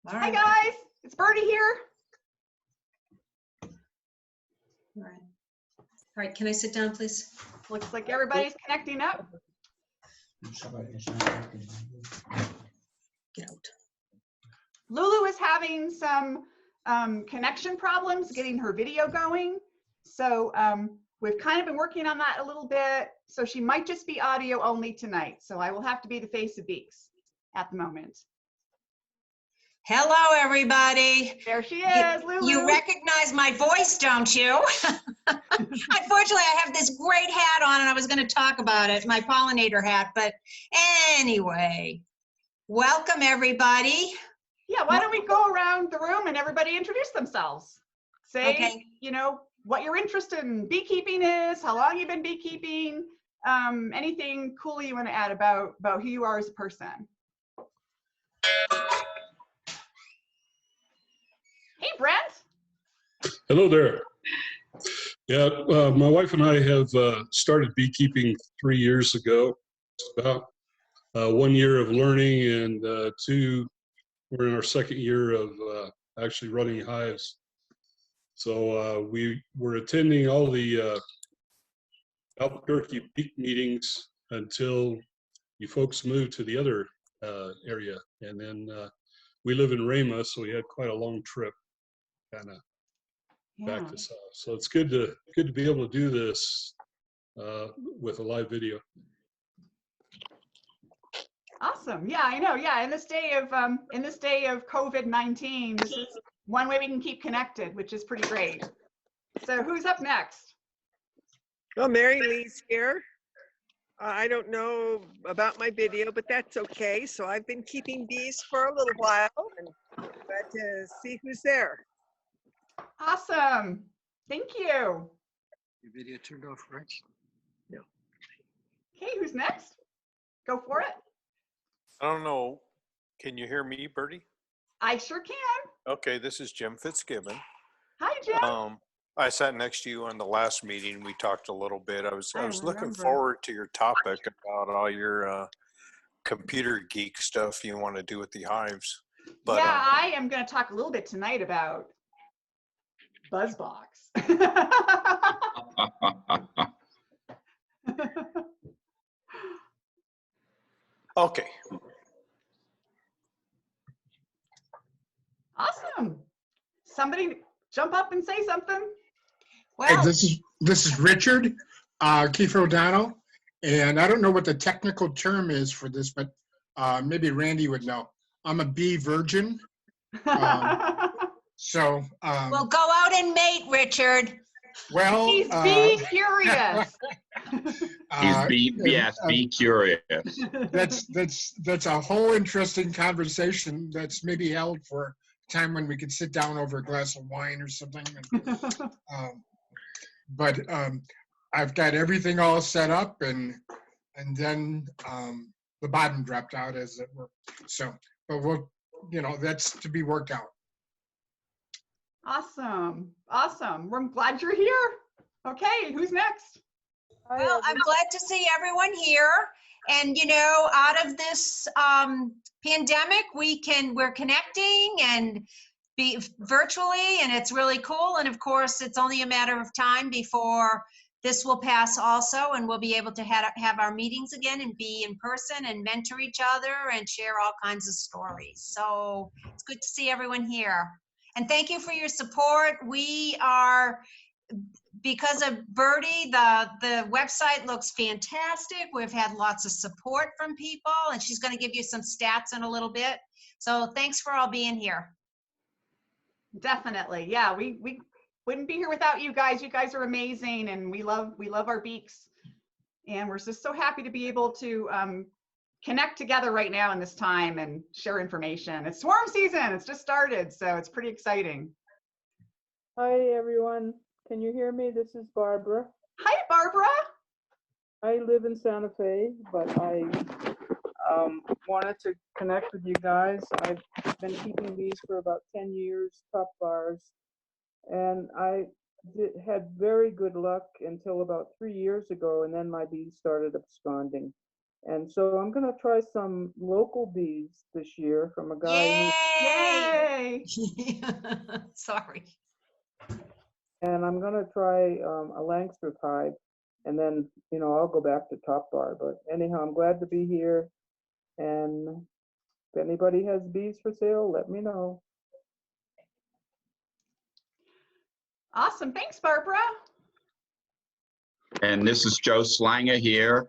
All Hi right. guys, it's Birdie here. All right. All right, can I sit down, please? Looks like everybody's connecting up. Get out. Lulu is having some connection problems getting her video going. So we've kind of been working on that a little bit. So she might just be audio only tonight. So I will have to be the face of Beaks at the moment. Hello, everybody. There she is, Lulu. You recognize my voice, don't you? Unfortunately, I have this great hat on and I was going to talk about it, my pollinator hat. But anyway, welcome, everybody. Yeah, why don't we go around the room and everybody introduce themselves. Say, Okay. you know, what your interest in beekeeping is, how long you've been beekeeping, anything cool you want to add about who you are as a person. Hey, Brent. Hello there. Yeah, my wife and I have started beekeeping 3 years ago. It's about 1 year of learning, and we're in our second year of actually running hives. So we were attending all the Albuquerque beak meetings until you folks moved to the other area. And then we live in Rama, so we had quite a long trip kind of back to south. So it's good to be able to do this with a live video. Awesome. Yeah, I know. Yeah, in this day of COVID-19, this is one way we can keep connected, which is pretty great. So who's up next? Well, Mary Lee's here. I don't know about my video, but that's okay. So I've been keeping bees for a little while and glad to see who's there. Awesome. Thank you. Your video turned off, right? No. Okay, who's next? Go for it. I don't know. Can you hear me, Birdie? I sure can. Okay, this is Jim Fitzgibbon. Hi, Jim. I sat next to you on the last meeting. We talked a little bit. I was looking remember. forward to your topic about all your computer geek stuff you want to do with the hives. But yeah, I am going to talk a little bit tonight about BuzzBox. okay. Awesome. Somebody jump up and say something. Well, Hey, this is Richard Kiefer O'Donnell, and I don't know what the technical term is for this, but maybe Randy would know. I'm a bee virgin, so well, go out and mate, Richard. well. He's bee curious. Be curious. That's a whole interesting conversation that's maybe held for a time when we could sit down over a glass of wine or something. But I've got everything all set up, and then the bottom dropped out, as it were. So, but we'll, that's to be worked out. Awesome. Awesome. I'm glad you're here. Okay, who's next? Well, I'm glad to see everyone here. And, out of this pandemic, we're connecting and be virtually, and it's really cool. And of course, it's only a matter of time before this will pass also, and we'll be able to have our meetings again and be in person and mentor each other and share all kinds of stories. So it's good to see everyone here. And thank you for your support. We are, because of Birdie, the website looks fantastic. We've had lots of support from people, and she's going to give you some stats in a little bit. So thanks for all being here. Definitely. Yeah, we wouldn't be here without you guys. You guys are amazing, and we love our beaks. And we're just so happy to be able to connect together right now in this time and share information. It's swarm season. It's just started, so it's pretty exciting. Hi, everyone. Can you hear me? This is Barbara. Hi, Barbara. I live in Santa Fe, but I wanted to connect with you guys. I've been keeping bees for about 10 years, top bars, and I had very good luck until about 3 years ago, and then my bees started absconding. And so I'm gonna try some local bees this year from a guy Yay! Yay! Sorry. and I'm gonna try a Langstroth hive, and then I'll go back to Top Bar. But anyhow, I'm glad to be here, and if anybody has bees for sale, let me know. Awesome. Thanks, Barbara. And this is Joe Slanger here.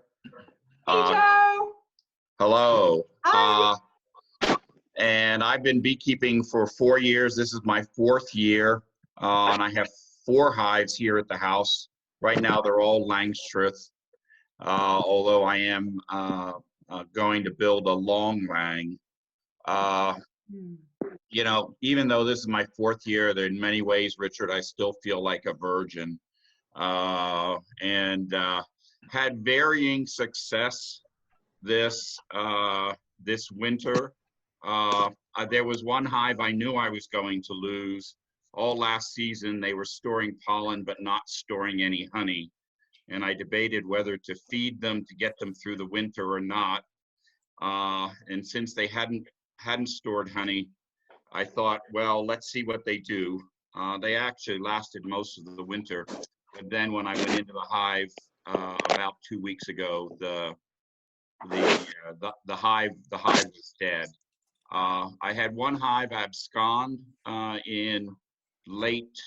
Hey, Joe. Hello. Hi. And I've been beekeeping for 4 years. This is my 4th year. And I have 4 hives here at the house. Right now, they're all Langstroth. Although I am going to build a long Lang. Even though this is my 4th year, there in many ways, Richard, I still feel like a virgin. And had varying success this winter. There was one hive I knew I was going to lose. All last season, they were storing pollen but not storing any honey. And I debated whether to feed them to get them through the winter or not. And since they hadn't stored honey, I thought, well, let's see what they do. They actually lasted most of the winter. But then when I went into the hive about 2 weeks ago, the hive was dead. I had one hive abscond in late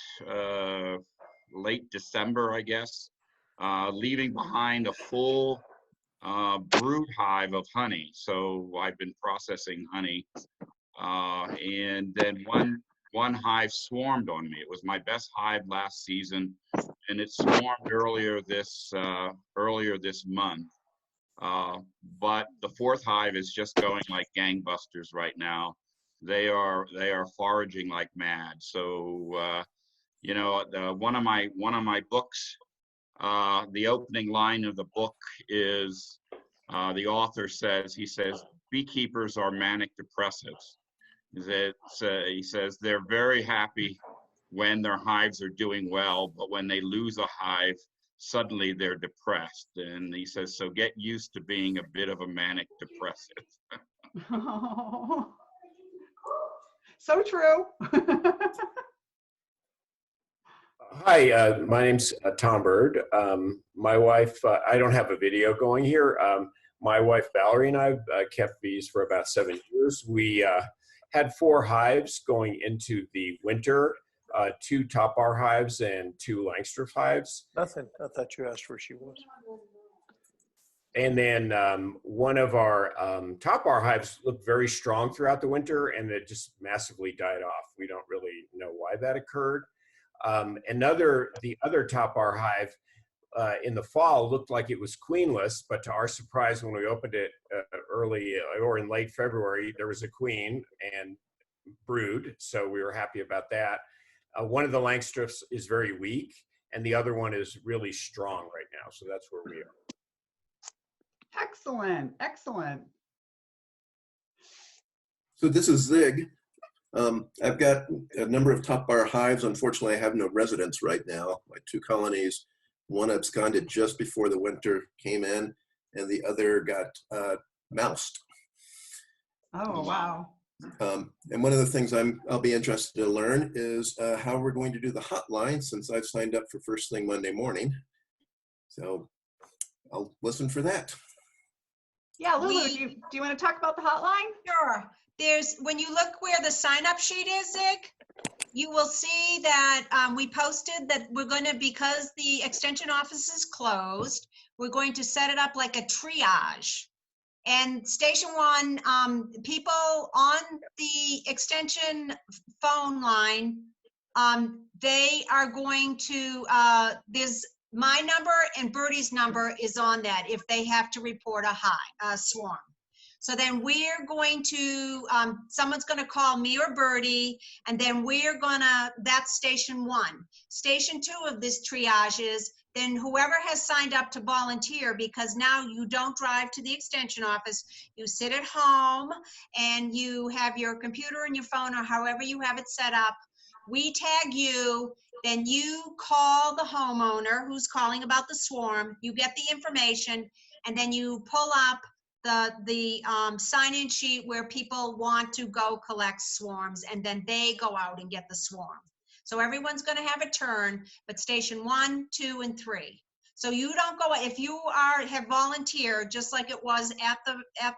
December, I guess, leaving behind a full brood hive of honey. So I've been processing honey, and then one hive swarmed on me. It was my best hive last season, and it swarmed earlier this month. But the 4th hive is just going like gangbusters right now. They are foraging like mad. So one of my books, the opening line of the book is the author says, beekeepers are manic depressives. He says they're very happy when their hives are doing well, but when they lose a hive, suddenly they're depressed. And he says, so get used to being a bit of a manic depressive. Oh, so true. Hi, my name's Tom Bird. My wife, I don't have a video going here. My wife, Valerie, and I kept bees for about 7 years. We had 4 hives going into the winter, 2 Top Bar hives and 2 Langstroth hives. Nothing. I thought you asked where she was. And then one of our Top Bar hives looked very strong throughout the winter, and it just massively died off. We don't really know why that occurred. The other Top Bar hive in the fall looked like it was queenless, but to our surprise, when we opened it early or in late February, there was a queen and brood, so we were happy about that. One of the Langstroths is very weak, and the other one is really strong right now, so that's where we are. Excellent, excellent. So this is Zig. I've got a number of Top Bar hives. Unfortunately, I have no residents right now. My 2 colonies, one absconded just before the winter came in, and the other got moused. Oh, wow. And one of the things I'll be interested to learn is how we're going to do the hotline, since I've signed up for first thing Monday morning. So I'll listen for that. Yeah, Lulu, do you want to talk about the hotline? Sure. When you look where the sign up sheet is, Zig, you will see that we posted that we're going to, because the extension office is closed, we're going to set it up like a triage. And Station 1, people on the extension phone line, they are going to, there's my number and Birdie's number is on that if they have to report a swarm. So then we're going to, someone's going to call me or Birdie, and then we're that's Station 1. Station 2 of this triage is then whoever has signed up to volunteer, because now you don't drive to the extension office, you sit at home and you have your computer and your phone or however you have it set up. We tag you, then you call the homeowner who's calling about the swarm, you get the information, and then you pull up the sign-in sheet where people want to go collect swarms, and then they go out and get the swarm. So everyone's gonna have a turn, but station 1, 2, and 3. So you don't go, if you have volunteered, just like it was at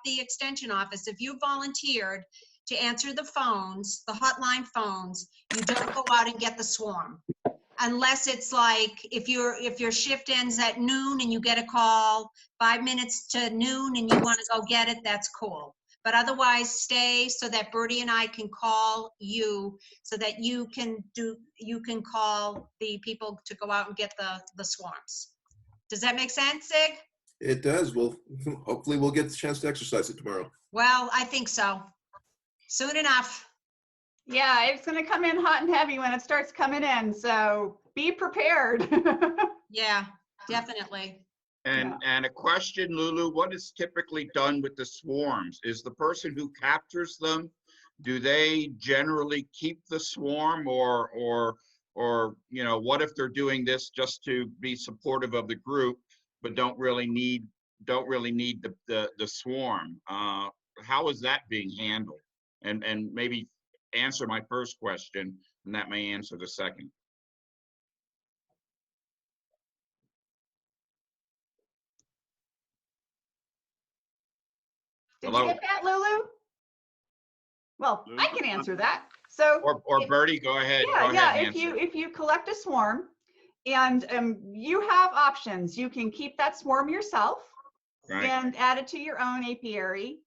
the extension office, if you volunteered to answer the phones, the hotline phones, you don't go out and get the swarm. Unless it's like, if your shift ends at noon and you get a call 5 minutes to noon and you want to go get it, that's cool. But otherwise, stay so that Bertie and I can call you so that you can call the people to go out and get the swarms. Does that make sense, Sig? It does. Well, hopefully we'll get the chance to exercise it tomorrow. Well, I think so. Soon enough. Yeah, it's gonna come in hot and heavy when it starts coming in, so be prepared. Yeah, definitely. And a question, Lulu, what is typically done with the swarms? Is the person who captures them, do they generally keep the swarm, or you know, what if they're doing this just to be supportive of the group, but don't really need the swarm? How is that being handled? And maybe answer my first question, and that may answer the second. Did Hello? you get that, Lulu? Well, I can answer that. So, Or Bertie, go ahead. yeah, Go yeah. ahead and answer. If you collect a swarm, and you have options, you can keep that swarm yourself, Right. and add it to your own apiary.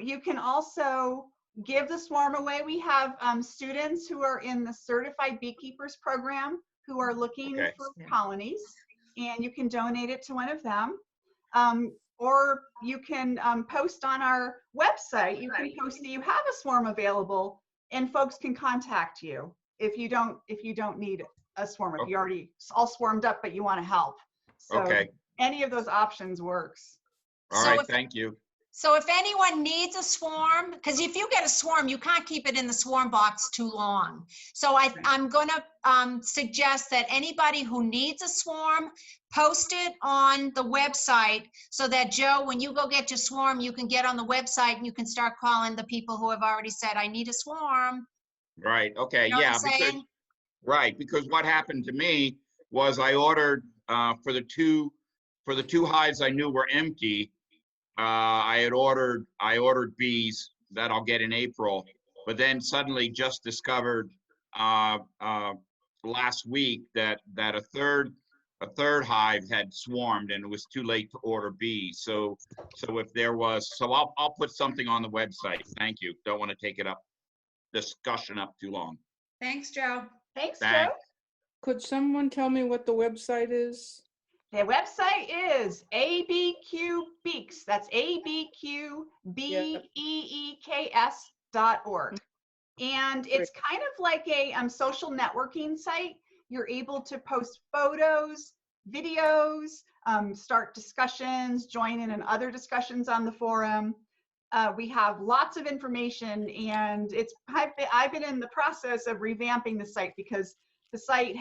You can also give the swarm away. We have students who are in the Certified Beekeepers program who are looking Okay. for colonies, and you can donate it to one of them. Or you can post on our website. You can post that you have a swarm available, and folks can contact you if you don't need a swarm, if you're already all swarmed up but you want to help. So Okay. any of those options works. All So right, if- thank you. So if anyone needs a swarm, because if you get a swarm, you can't keep it in the swarm box too long. So I'm going to suggest that anybody who needs a swarm, post it on the website so that, Joe, when you go get your swarm, you can get on the website and you can start calling the people who have already said, I need a swarm. Right, okay, You know what yeah, I'm because, saying? right, because what happened to me was I ordered for the two hives I knew were empty. I ordered bees that I'll get in April, but then suddenly just discovered last week that a third hive had swarmed, and it was too late to order bees. So if there was, I'll put something on the website. Thank you. Don't want to take it up discussion up too long. Thanks, Joe. Thanks, Thanks. Joe. Could someone tell me what the website is? The website is ABQ Beeks. That's ABQBEEKS.org. And it's kind of like a social networking site. You're able to post photos, videos, start discussions, join in other discussions on the forum. We have lots of information, and I've been in the process of revamping the site because the site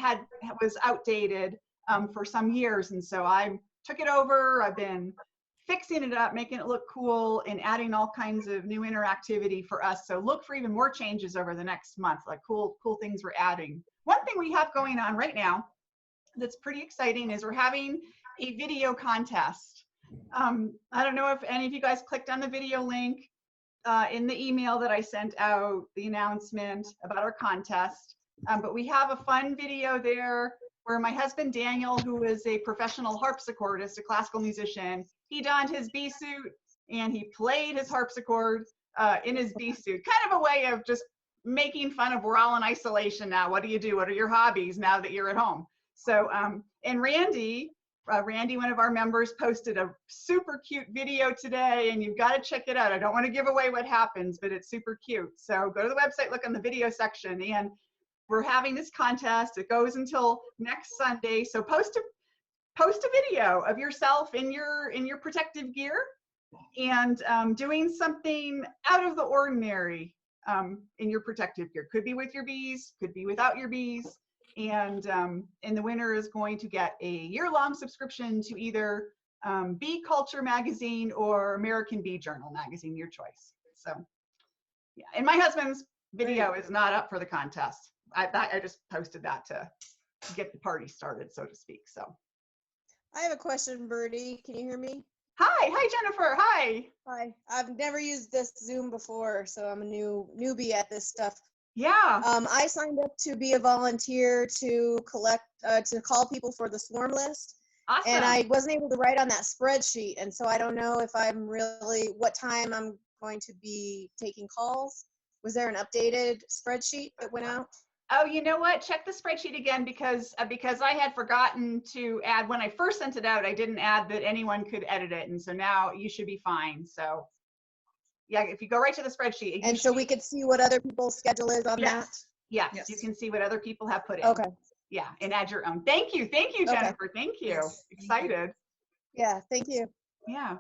was outdated for some years, and so I took it over. I've been fixing it up, making it look cool, and adding all kinds of new interactivity for us. So look for even more changes over the next month, like cool things we're adding. One thing we have going on right now that's pretty exciting is we're having a video contest. I don't know if any of you guys clicked on the video link in the email that I sent out, the announcement about our contest, but we have a fun video there where my husband Daniel, who is a professional harpsichordist, a classical musician, he donned his bee suit and he played his harpsichord in his bee suit. Kind of a way of just making fun of, we're all in isolation now. What do you do? What are your hobbies now that you're at home? So, and Randy, one of our members, posted a super cute video today, and you've got to check it out. I don't want to give away what happens, but it's super cute. So go to the website, look on the video section, and we're having this contest. It goes until next Sunday. So post a video of yourself in your protective gear and doing something out of the ordinary in your protective gear. Could be with your bees, could be without your bees. And the winner is going to get a year-long subscription to either Bee Culture magazine or American Bee Journal magazine, your choice. So, yeah. And my husband's video is not up for the contest. I just posted that to get the party started, so to speak. So, I have a question, Birdie. Can you hear me? hi, Jennifer. Hi. Hi. I've never used this Zoom before, so I'm a newbie at this stuff. Yeah. I signed up to be a volunteer to collect, to call people for the swarm list. Awesome. And I wasn't able to write on that spreadsheet. And so I don't know if I'm really, what time I'm going to be taking calls. Was there an updated spreadsheet that went out? Oh, you know what? Check the spreadsheet again because I had forgotten to add, when I first sent it out, I didn't add that anyone could edit it. And so now you should be fine. So yeah, if you go right to the spreadsheet. And so we could see what other people's schedule is on that? Yes, you can see what other people have put in. Okay. Yeah, and add your own. Thank you, Jennifer. Thank you. Yes. Excited. Yeah, thank you. Yeah.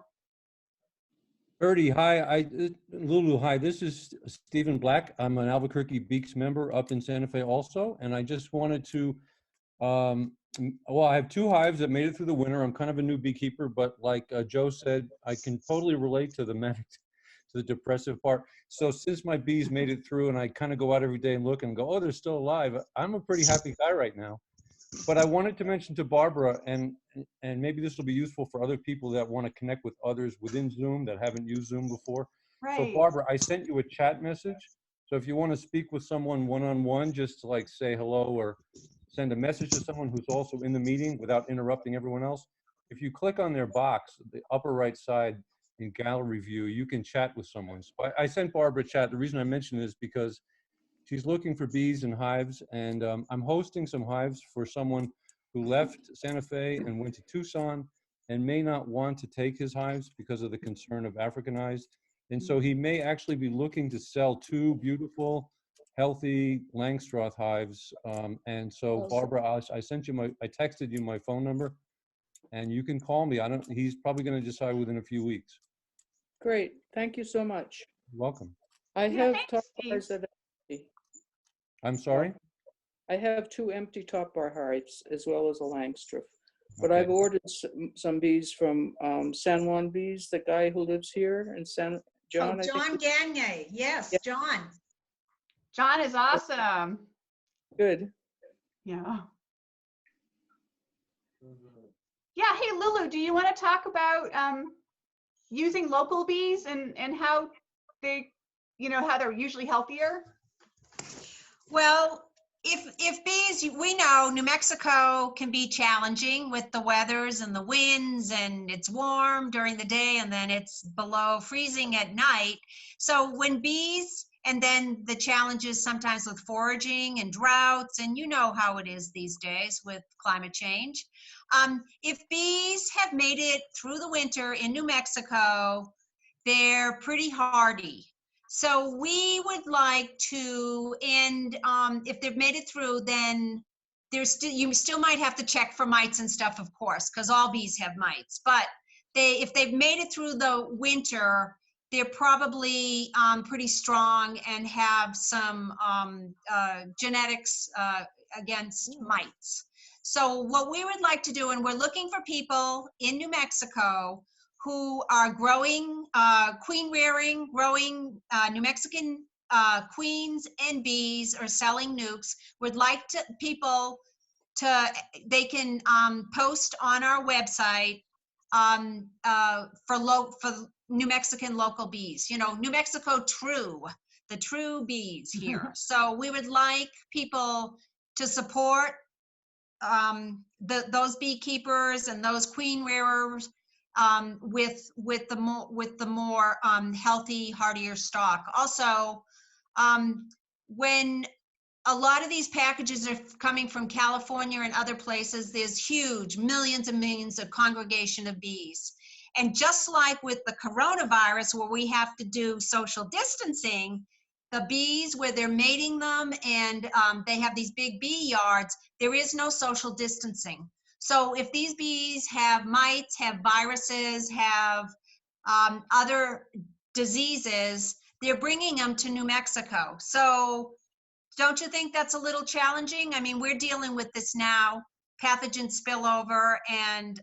Birdie, hi. Lulu, hi. This is Stephen Black. I'm an Albuquerque Beaks member up in Santa Fe also. And I just wanted to, well, I have 2 hives that made it through the winter. I'm kind of a new beekeeper, but like Joe said, I can totally relate to the manic, to the depressive part. So since my bees made it through and I kind of go out every day and look and go, oh, they're still alive, I'm a pretty happy guy right now. But I wanted to mention to Barbara, and maybe this will be useful for other people that want to connect with others within Zoom that haven't used Zoom before. Right. So Barbara, I sent you a chat message. So if you want to speak with someone one-on-one, just to like say hello or send a message to someone who's also in the meeting without interrupting everyone else, if you click on their box, the upper right side in gallery view, you can chat with someone. So I sent Barbara a chat. The reason I mention it is because she's looking for bees and hives, and I'm hosting some hives for someone who left Santa Fe and went to Tucson and may not want to take his hives because of the concern of Africanized. And so he may actually be looking to sell 2 beautiful, healthy Langstroth hives. And so Barbara, I sent you I texted you my phone number, and you can call me. He's probably going to decide within a few weeks. Great. Thank you so much. You're welcome. I have top bars that are empty. I'm sorry? I have 2 empty top bar hives as well as a Langstroth. But I've ordered some bees from San Juan Bees, the guy who lives here in San John. Oh, John Gagne. Yes, Yeah. John. John is awesome. Good. Yeah. Yeah. Hey, Lulu, do you want to talk about using local bees and how they, how they're usually healthier? Well, if bees, we know New Mexico can be challenging with the weathers and the winds, and it's warm during the day and then it's below freezing at night. So when bees, and then the challenges sometimes with foraging and droughts, and you know how it is these days with climate change. If bees have made it through the winter in New Mexico, they're pretty hardy. So we would like to, and if they've made it through, then you still might have to check for mites and stuff, of course, because all bees have mites. But if they've made it through the winter, they're probably pretty strong and have some genetics against mites. So what we would like to do, and we're looking for people in New Mexico who are growing, queen rearing, growing New Mexican queens and bees, or selling nukes. Would like people to, they can post on our website for New Mexican local bees. New Mexico true, the true bees here. So we would like people to support those beekeepers and those queen rearers with the more healthy, hardier stock. Also, when a lot of these packages are coming from California and other places, there's huge millions and millions of congregation of bees. And just like with the coronavirus, where we have to do social distancing, the bees, where they're mating them and they have these big bee yards, there is no social distancing. So if these bees have mites, have viruses, have other diseases, they're bringing them to New Mexico. So don't you think that's a little challenging? I mean, we're dealing with this now, pathogen spillover, and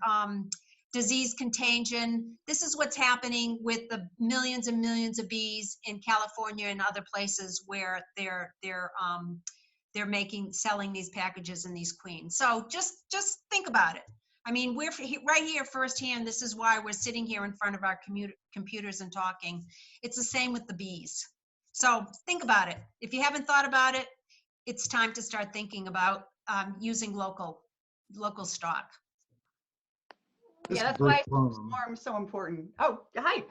disease contagion. This is what's happening with the millions and millions of bees in California and other places where they're selling these packages and these queens. So just think about it. I mean, we're right here firsthand. This is why we're sitting here in front of our computers and talking. It's the same with the bees. So think about it. If you haven't thought about it, it's time to start thinking about using local stock. Yeah, that's why swarm's so important. Oh, hi,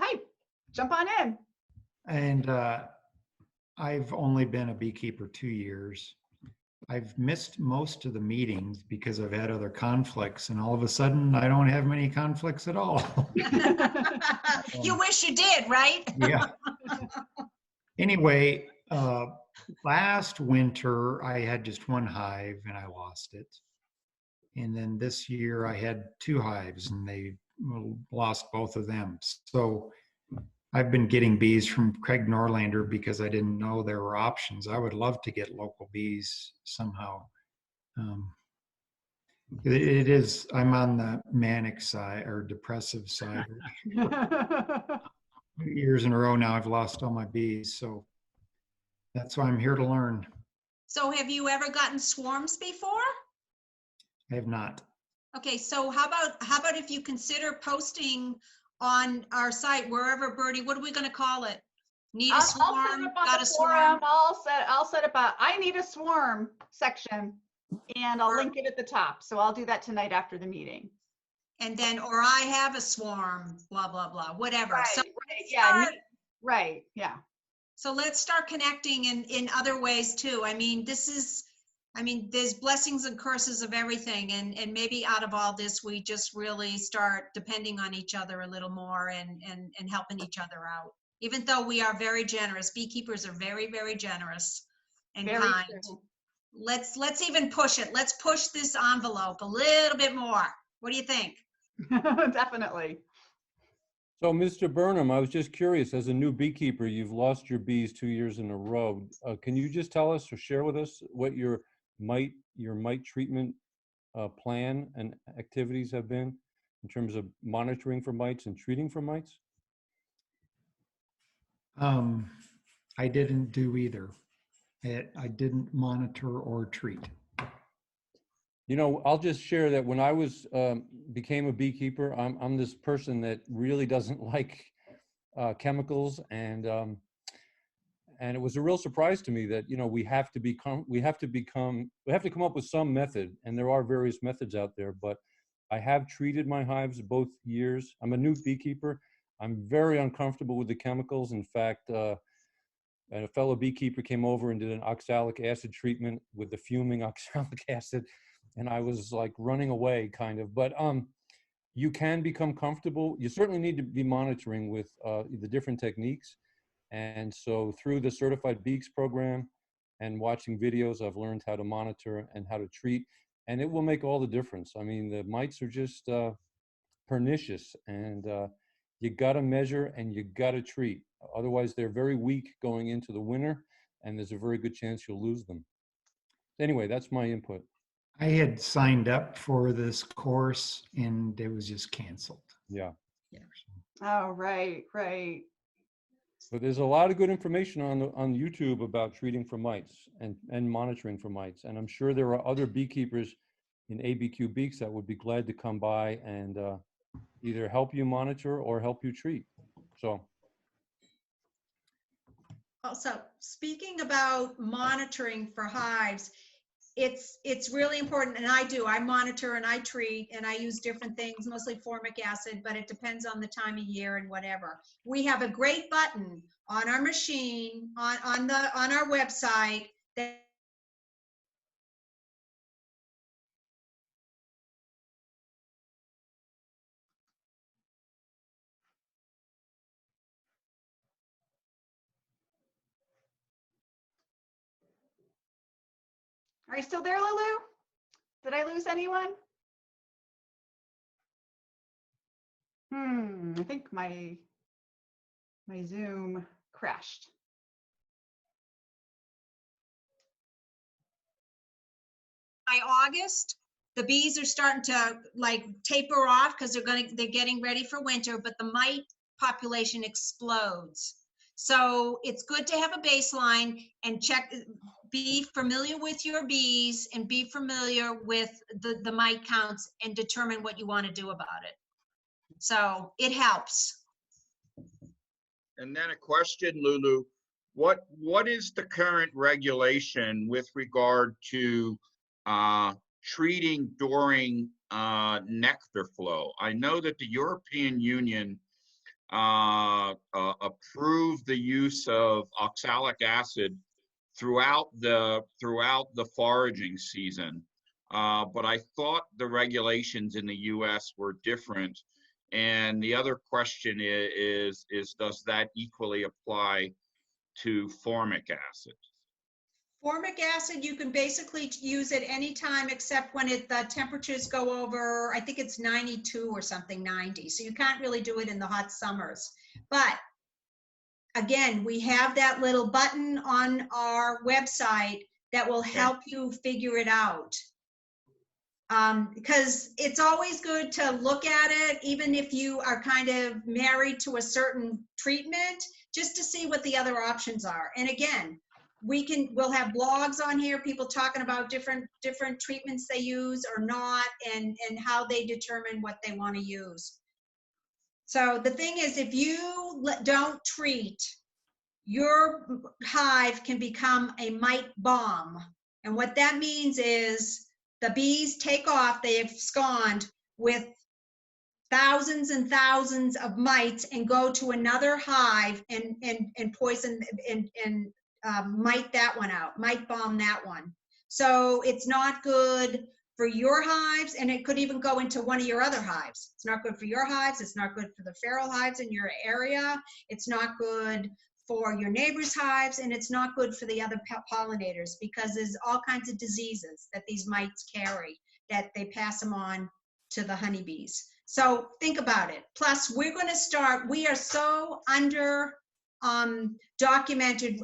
jump on in. And I've only been a beekeeper 2 years. I've missed most of the meetings because I've had other conflicts, and all of a sudden I don't have many conflicts at all. You wish you did, right? Yeah. Anyway, last winter I had just one hive and I lost it. And then this year I had 2 hives and they lost both of them. So I've been getting bees from Craig Norlander because I didn't know there were options. I would love to get local bees somehow. I'm on the manic side or depressive side. 2 years in a row now I've lost all my bees. So that's why I'm here to learn. So have you ever gotten swarms before? I have not. Okay, so how about if you consider posting on our site, wherever, Birdie, what are we gonna call it? Need a swarm, I'll set up on got the a forum. swarm? I'll set up a I need a swarm section and I'll link it at the top. So I'll do that tonight after the meeting. And then, or I have a swarm, blah, blah, blah, whatever. Right, So right, yeah, right, yeah. So let's start connecting in other ways too. I mean, there's blessings and curses of everything. And maybe out of all this, we just really start depending on each other a little more and helping each other out. Even though we are very generous, beekeepers are very, very generous and Very kind. true. Let's even push it. Let's push this envelope a little bit more. What do you think? Definitely. So, Mr. Burnham, I was just curious, as a new beekeeper, you've lost your bees 2 years in a row. Can you just tell us or share with us what your mite treatment plan and activities have been in terms of monitoring for mites and treating for mites? I didn't do either. I didn't monitor or treat. You know, I'll just share that when I became a beekeeper, I'm this person that really doesn't like chemicals, and it was a real surprise to me that, you know, we have to come up with some method, and there are various methods out there. But I have treated my hives both years. I'm a new beekeeper. I'm very uncomfortable with the chemicals. In fact, a fellow beekeeper came over and did an oxalic acid treatment with the fuming oxalic acid. And I was like running away kind of, but you can become comfortable. You certainly need to be monitoring with the different techniques. And so through the Certified Beaks program and watching videos, I've learned how to monitor and how to treat, and it will make all the difference. I mean, the mites are just pernicious, and you gotta measure and you gotta treat. Otherwise, they're very weak going into the winter, and there's a very good chance you'll lose them. Anyway, that's my input. I had signed up for this course and it was just canceled. Yeah. Oh, right. But there's a lot of good information on YouTube about treating for mites and monitoring for mites. And I'm sure there are other beekeepers in ABQ Beaks that would be glad to come by and either help you monitor or help you treat. So. Also, speaking about monitoring for hives, it's really important, and I monitor and I treat and I use different things, mostly formic acid, but it depends on the time of year and whatever. We have a great button on our machine, on our website that Are you still there, Lulu? Did I lose anyone? I think my Zoom crashed. by August, the bees are starting to like taper off because they're getting ready for winter, but the mite population explodes. So it's good to have a baseline and be familiar with your bees and be familiar with the mite counts and determine what you want to do about it. So it helps. And then a question, Lulu, what is the current regulation with regard to treating during nectar flow? I know that the European Union approved the use of oxalic acid throughout the foraging season, but I thought the regulations in the U.S. were different. And the other question is does that equally apply to formic acid? Formic acid, you can basically use it anytime except when the temperatures go over, I think it's 92 or something, 90. So you can't really do it in the hot summers. But again, we have that little button on our website that will help you figure it out. Because it's always good to look at it, even if you are kind of married to a certain treatment, just to see what the other options are. And again, we'll have blogs on here, people talking about different treatments they use or not, and how they determine what they want to use. So the thing is, if you don't treat, your hive can become a mite bomb. And what that means is the bees take off, they abscond with thousands and thousands of mites and go to another hive and poison and mite that one out, mite bomb that one. So it's not good for your hives, and it could even go into one of your other hives. It's not good for your hives, it's not good for the feral hives in your area, it's not good for your neighbors' hives, and it's not good for the other pollinators, because there's all kinds of diseases that these mites carry that they pass them on to the honeybees. So think about it. Plus, we're going to start, we are so documented,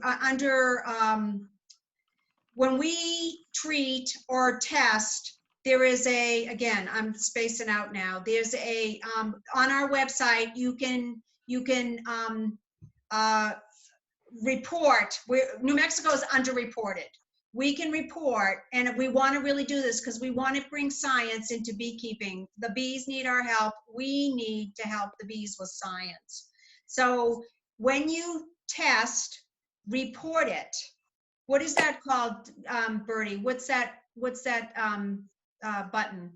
when we treat or test, there is again, I'm spacing out now, there's on our website, you can report. New Mexico is underreported. We can report, and we want to really do this because we want to bring science into beekeeping. The bees need our help. We need to help the bees with science. So when you test, report it. What is that called, Bertie? What's that button?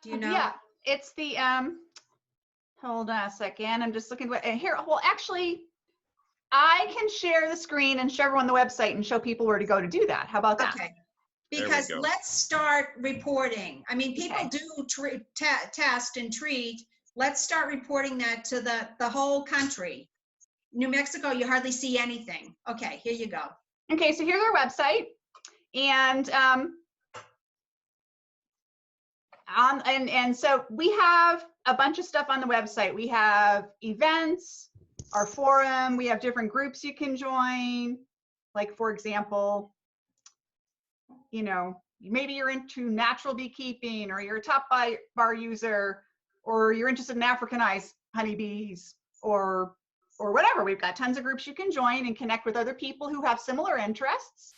Do you know? Yeah, it's the, hold on a second. I'm just looking here. Well, actually, I can share the screen and show everyone the website and show people where to go to do that. How about that? Okay. Because let's start reporting. I mean, people do test and treat. Let's start reporting that to the whole country. New Mexico, you hardly see anything. Okay, here you go. Okay, so here's our website. And so we have a bunch of stuff on the website. We have events, our forum, we have different groups you can join. Like, for example, you know, maybe you're into natural beekeeping, or you're a top bar user, or you're interested in Africanized honeybees, or whatever. We've got tons of groups you can join and connect with other people who have similar interests.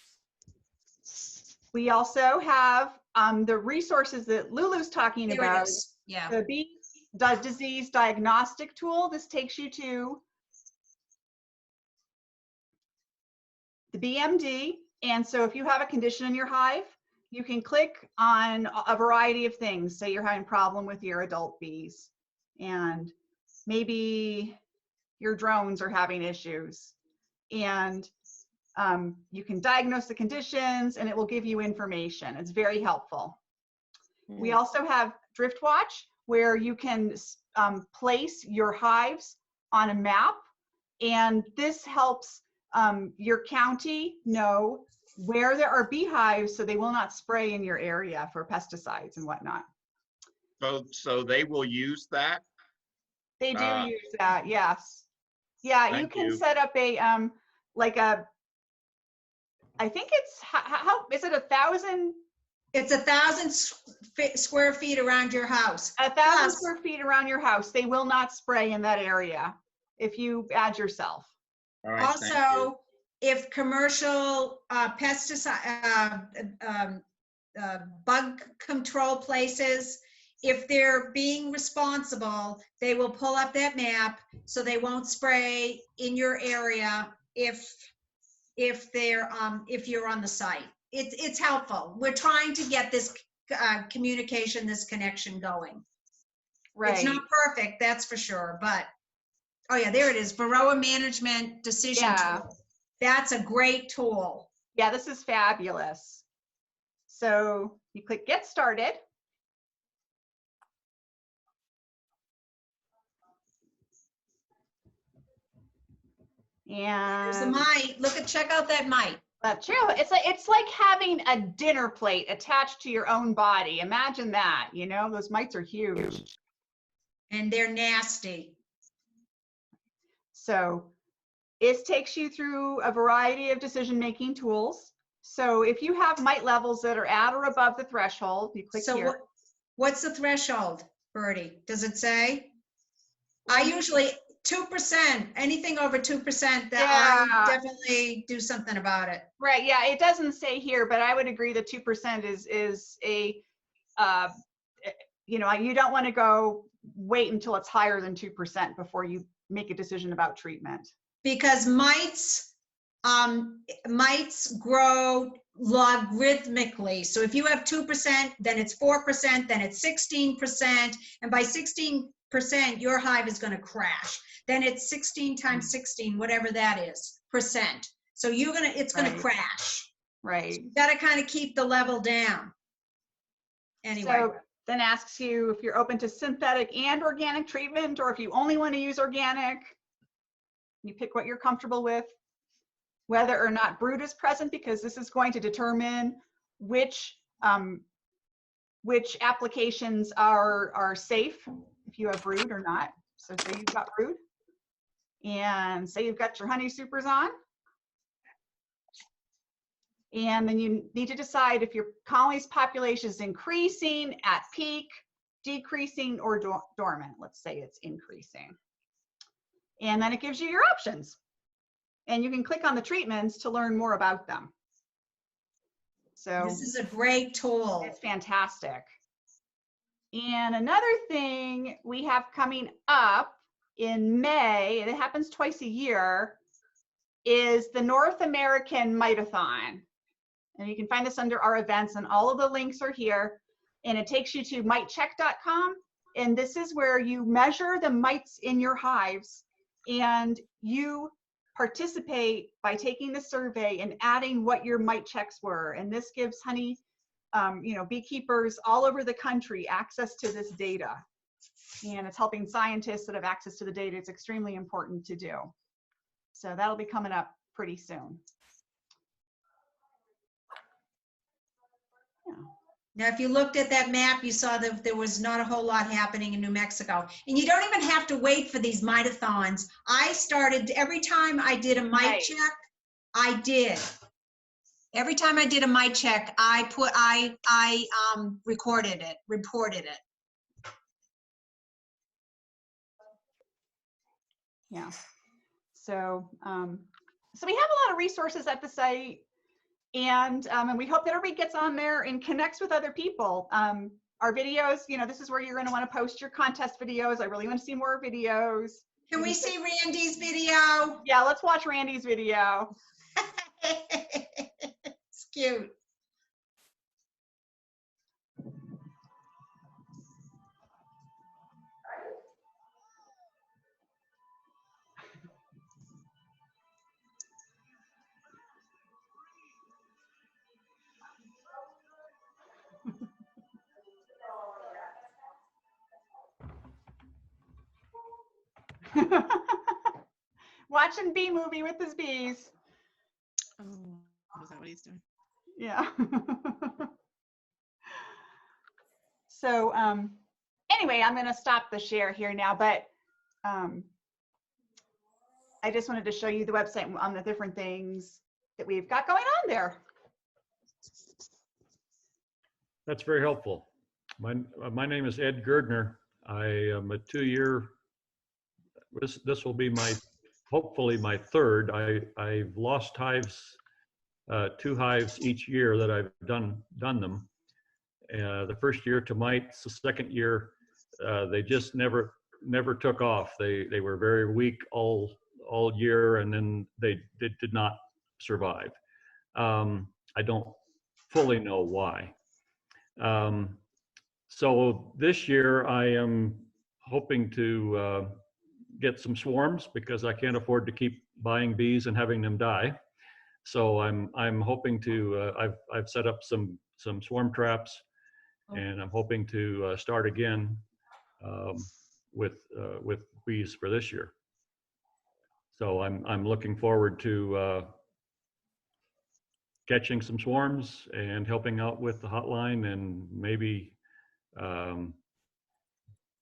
We also have the resources that Lulu's talking about. Yeah. The bee disease diagnostic tool. This takes you to the BMD. And so if you have a condition in your hive, you can click on a variety of things. Say you're having a problem with your adult bees, and maybe your drones are having issues, and you can diagnose the conditions, and it will give you information. It's very helpful. We also have Driftwatch, where you can place your hives on a map, and this helps your county know where there are beehives, so they will not spray in your area for pesticides and whatnot. So they will use that? They do use that, yes. Yeah, you can set up a like a, I think it's how is it 1,000 It's 1,000 square feet around your house. 1,000 Plus- square feet around your house. They will not spray in that area if you add yourself. All right, thank you. Also, if commercial pesticide, bug control places, if they're being responsible, they will pull up that map so they won't spray in your area if you're on the site. It's helpful. We're trying to get this communication, this connection going. Right. It's not perfect, that's for sure, but, oh yeah, there it is, Varroa Management Decision Yeah. Tool. That's a great tool. Yeah, this is fabulous. So you click Get Started. There's the And mite. Check out that mite. that's true. It's like having a dinner plate attached to your own body. Imagine that, you know, those mites are huge. And they're nasty. So it takes you through a variety of decision-making tools. So if you have mite levels that are at or above the threshold, you click So here. what's the threshold, Bertie? Does it say? I usually 2%, anything over 2%, that I definitely do something about it. Right, yeah, it doesn't say here, but I would agree that 2% is a, you know, you don't want to wait until it's higher than 2% before you make a decision about treatment. Because mites grow logarithmically. So if you have 2%, then it's 4%, then it's 16%, and by 16%, your hive is going to crash. Then it's 16 times 16, whatever that is, percent. So it's going to crash. Right. So you got to kind of keep the level down. Anyway. So then asks you if you're open to synthetic and organic treatment, or if you only want to use organic. You pick what you're comfortable with, whether or not brood is present, because this is going to determine which applications are safe if you have brood or not. So say you've got brood, and say you've got your honey supers on. And then you need to decide if your colony's population is increasing, at peak, decreasing, or dormant. Let's say it's increasing. And then it gives you your options. And you can click on the treatments to learn more about them. So this is a great tool. It's fantastic. And another thing we have coming up in May, and it happens twice a year, is the North American Mite-a-thon. And you can find this under our events, and all of the links are here. And it takes you to mitecheck.com. And this is where you measure the mites in your hives, and you participate by taking the survey and adding what your mite checks were. And this gives honey, you know, beekeepers all over the country access to this data. And it's helping scientists that have access to the data. It's extremely important to do. So that'll be coming up pretty soon. Yeah. Now, if you looked at that map, you saw that there was not a whole lot happening in New Mexico. And you don't even have to wait for these mite-a-thons. I started, every time I did a mite check, I did. Every time I did a mite check, I reported it. Yeah. So, so we have a lot of resources at the site. And we hope that everybody gets on there and connects with other people. Our videos, you know, this is where you're going to want to post your contest videos. I really want to see more videos. Can we see Randy's video? Yeah, let's watch Randy's video. It's cute. Watching bee movie with his bees. Oh, is that what he's doing? Yeah. So anyway, I'm going to stop the share here now, but I just wanted to show you the website on the different things that we've got going on there. That's very helpful. My name is Ed Gerdner. I am a 2-year, this will be hopefully my third. I've lost hives, 2 hives each year that I've done them. The first year to mites, the second year, they just never took off. They were very weak all year, and then they did not survive. I don't fully know why. So this year I am hoping to get some swarms because I can't afford to keep buying bees and having them die. So I'm hoping to, I've set up some swarm traps, and I'm hoping to start again with bees for this year. So I'm looking forward to catching some swarms and helping out with the hotline, and maybe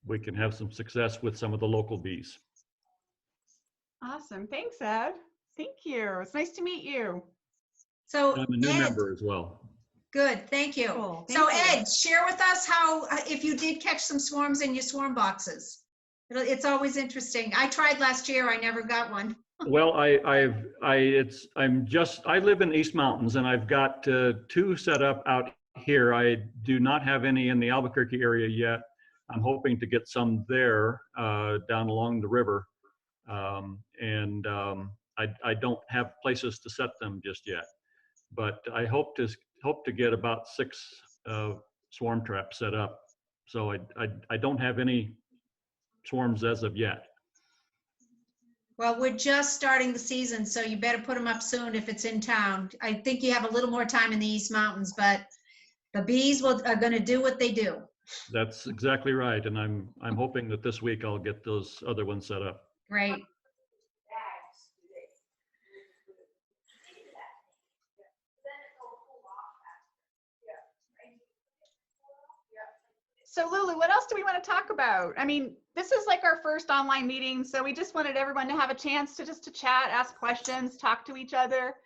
we can have some success with some of the local bees. Awesome. Thanks, Ed. Thank you. It's nice to meet you. So I'm a new Ed, member as well. good, thank you. Cool, So thank you. Ed, share with us how, if you did catch some swarms in your swarm boxes. It's always interesting. I tried last year, I never got one. Well, I live in East Mountains, and I've got 2 set up out here. I do not have any in the Albuquerque area yet. I'm hoping to get some there down along the river. I don't have places to set them just yet, but I hope to get about 6 swarm traps set up. So I don't have any swarms as of yet. Well, we're just starting the season, so you better put them up soon if it's in town. I think you have a little more time in the East Mountains, but the bees are going to do what they do. That's exactly right, and I'm hoping that this week I'll get those other ones set up. Great. So Lulu, what else do we want to talk about? I mean, this is like our first online meeting, so we just wanted everyone to have a chance to chat, ask questions, talk to each other.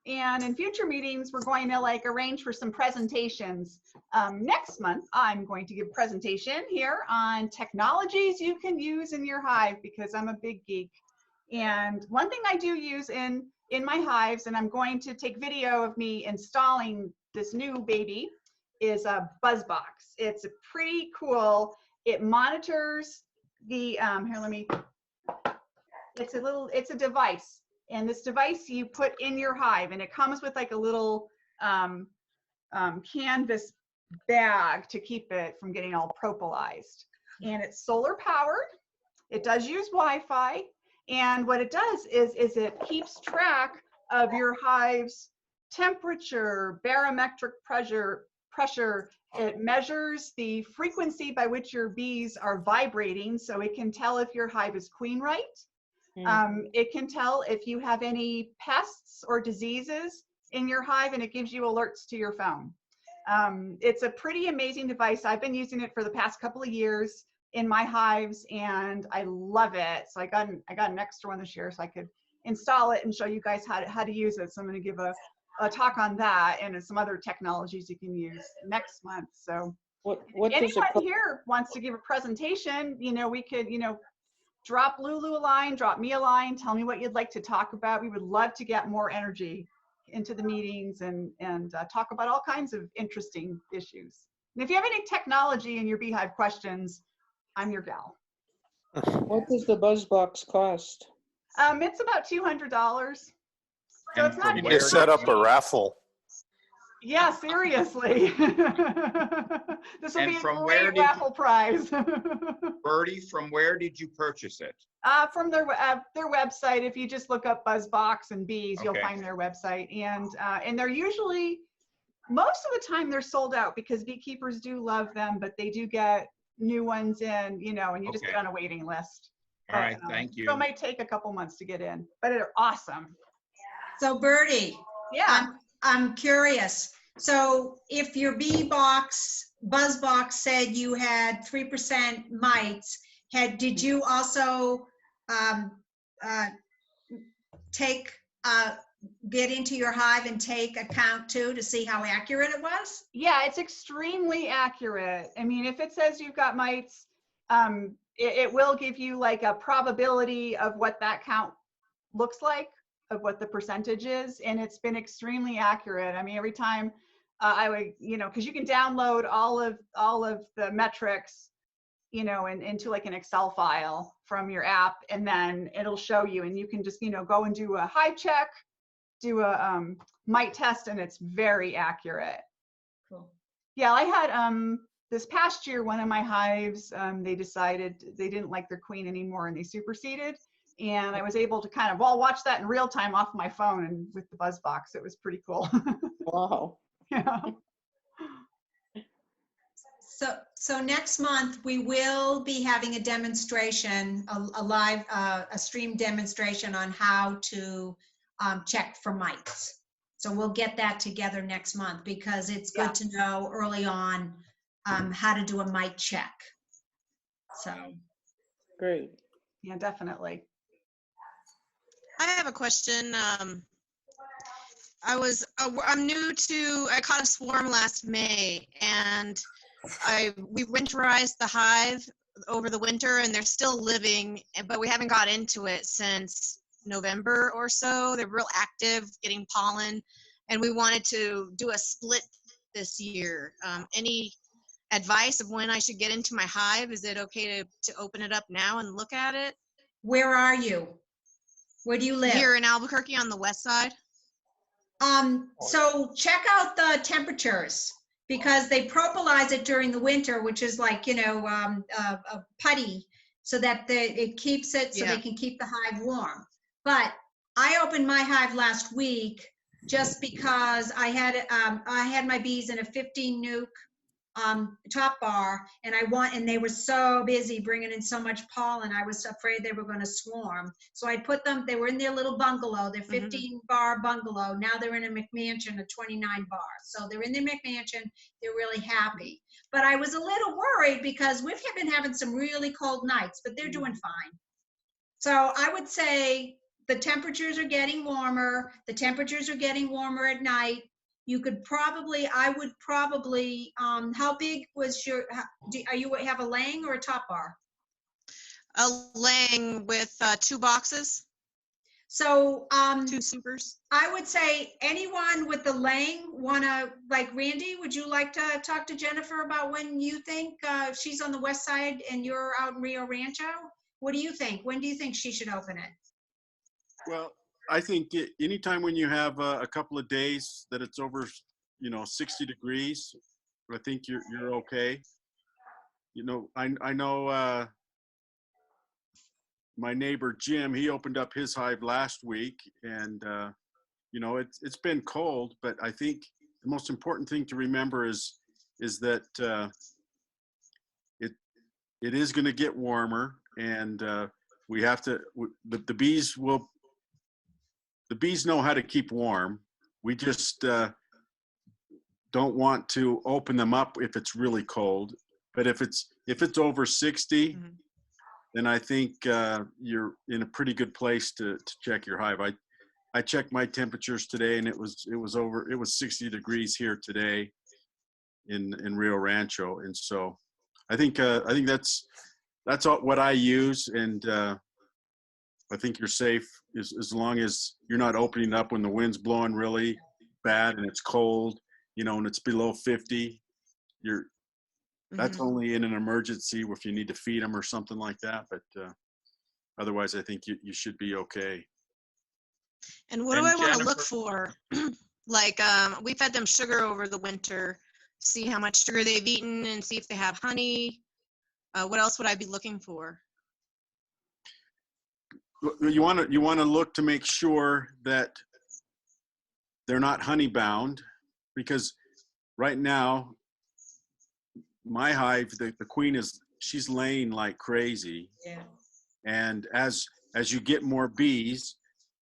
And in future meetings, we're going to like arrange for some presentations. Next month, I'm going to give a presentation here on technologies you can use in your hive, because I'm a big geek. And one thing I do use in my hives, and I'm going to take video of me installing this new baby, is a BuzzBox. It's a pretty cool. It monitors the it's a device, and this device you put in your hive, and it comes with like a little canvas bag to keep it from getting all propolized. And it's solar powered. It does use Wi-Fi, and what it does is it keeps track of your hive's temperature, barometric pressure. It measures the frequency by which your bees are vibrating, so it can tell if your hive is queen right. It can tell if you have any pests or diseases in your hive, and it gives you alerts to your phone. It's a pretty amazing device. I've been using it for the past couple of years in my hives, and I love it. So I got an extra one this year so I could install it and show you guys how to use it. So I'm going to give a talk on that and some other technologies you can use next month. So what if anyone here wants to give a presentation, we could, drop Lulu a line, drop me a line, tell me what you'd like to talk about. We would love to get more energy into the meetings and talk about all kinds of interesting issues. And if you have any technology in your beehive questions, I'm your gal. What does the BuzzBox cost? It's about $200. So it's not You just set up a raffle. Yeah, seriously. This will And be a from where great did raffle prize. Birdie, from where did you purchase it? From their website. If you just look up BuzzBox and bees, you'll Okay. find their website. And they're usually, most of the time they're sold out because beekeepers do love them, but they do get new ones in, and you just Okay. get on a waiting list. All right, thank you. So it might take a couple months to get in, but they're awesome. So Birdie, yeah, I'm curious. So if your BuzzBox said you had 3% mites, did you also take get into your hive and take a count too to see how accurate it was? Yeah, it's extremely accurate. I mean, if it says you've got mites, it will give you like a probability of what that count looks like, of what the percentage is, and it's been extremely accurate. I mean, every time I would, because you can download all of the metrics, into like an Excel file from your app, and then it'll show you, and you can just, go and do a hive check, do a mite test, and it's very accurate. Cool. Yeah, I had this past year, one of my hives, they decided they didn't like their queen anymore and they superseded. And I was able to kind of watch that in real time off my phone and with the BuzzBox. It was pretty cool. Wow. Yeah. So next month we will be having a demonstration, a live, a stream demonstration on how to check for mites. So we'll get that together next month because it's good to know early on how to do a mite check. So. Great. Yeah, definitely. I have a question. I'm new to, I caught a swarm last May, and we winterized the hive over the winter, and they're still living, but we haven't got into it since November or so. They're real active, getting pollen, and we wanted to do a split this year. Any advice of when I should get into my hive? Is it okay to open it up now and look at it? Where are you? Where do you live? Here in Albuquerque on the west side. So check out the temperatures because they propolize it during the winter, which is like, a putty so that it keeps it so they can keep the hive warm. But I opened my hive last week just because I had my bees in a 15 nuke top bar, and they were so busy bringing in so much pollen. I was afraid they were going to swarm. So I put them, they were in their little bungalow, their 15 bar bungalow. Now they're in a McMansion, a 29 bar. So they're in their McMansion. They're really happy. But I was a little worried because we've been having some really cold nights, but they're doing fine. So I would say the temperatures are getting warmer. The temperatures are getting warmer at night. I would probably, how big was you have a laying or a top bar? A laying with 2 boxes. So 2 supers. I would say anyone with the laying like Randy, would you like to talk to Jennifer about when you think she's on the west side and you're out in Rio Rancho? What do you think? When do you think she should open it? Well, I think anytime when you have a couple of days that it's over, 60 degrees, I think you're okay. I know my neighbor Jim, he opened up his hive last week, and it's been cold, but I think the most important thing to remember is that it is going to get warmer, and we have to. The bees know how to keep warm. We just don't want to open them up if it's really cold. But if it's over 60, then I think you're in a pretty good place to check your hive. I checked my temperatures today, and it was 60 degrees here today in Rio Rancho, and so I think that's what I use, and I think you're safe as long as you're not opening up when the wind's blowing really bad and it's cold, and it's below 50. That's only in an emergency if you need to feed them or something like that. But otherwise, I think you should be okay. And what do I want to look for? Like we fed them sugar over the winter, see how much sugar they've eaten and see if they have honey. What else would I be looking for? You want to look to make sure that they're not honey bound, because right now my hive, the queen she's laying like crazy. Yeah. And as you get more bees,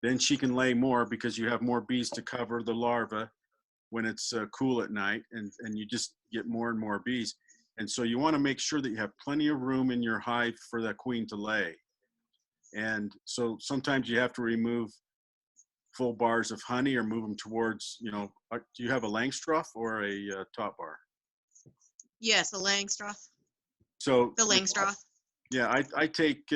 then she can lay more because you have more bees to cover the larva when it's cool at night, and you just get more and more bees. And so you want to make sure that you have plenty of room in your hive for that queen to lay. And so sometimes you have to remove full bars of honey or move them towards, you know, do you have a Langstroth or a top bar? Yes, the Langstroth. So The Langstroth. yeah, I take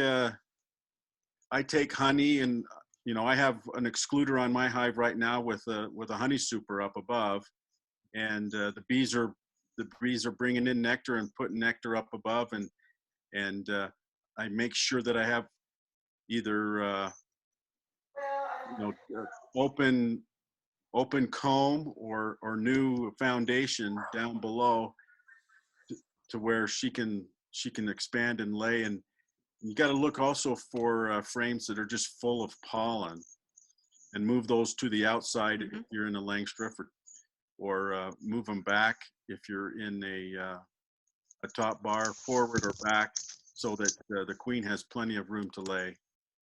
honey, and you know, I have an excluder on my hive right now with a honey super up above, and the bees are bringing in nectar and putting nectar up above, and I make sure that I have either open comb or new foundation down below to where she can expand and lay. And you got to look also for frames that are just full of pollen, and move those to the outside if you're in a Langstroth, or move them back if you're in a top bar, forward or back, so that the queen has plenty of room to lay.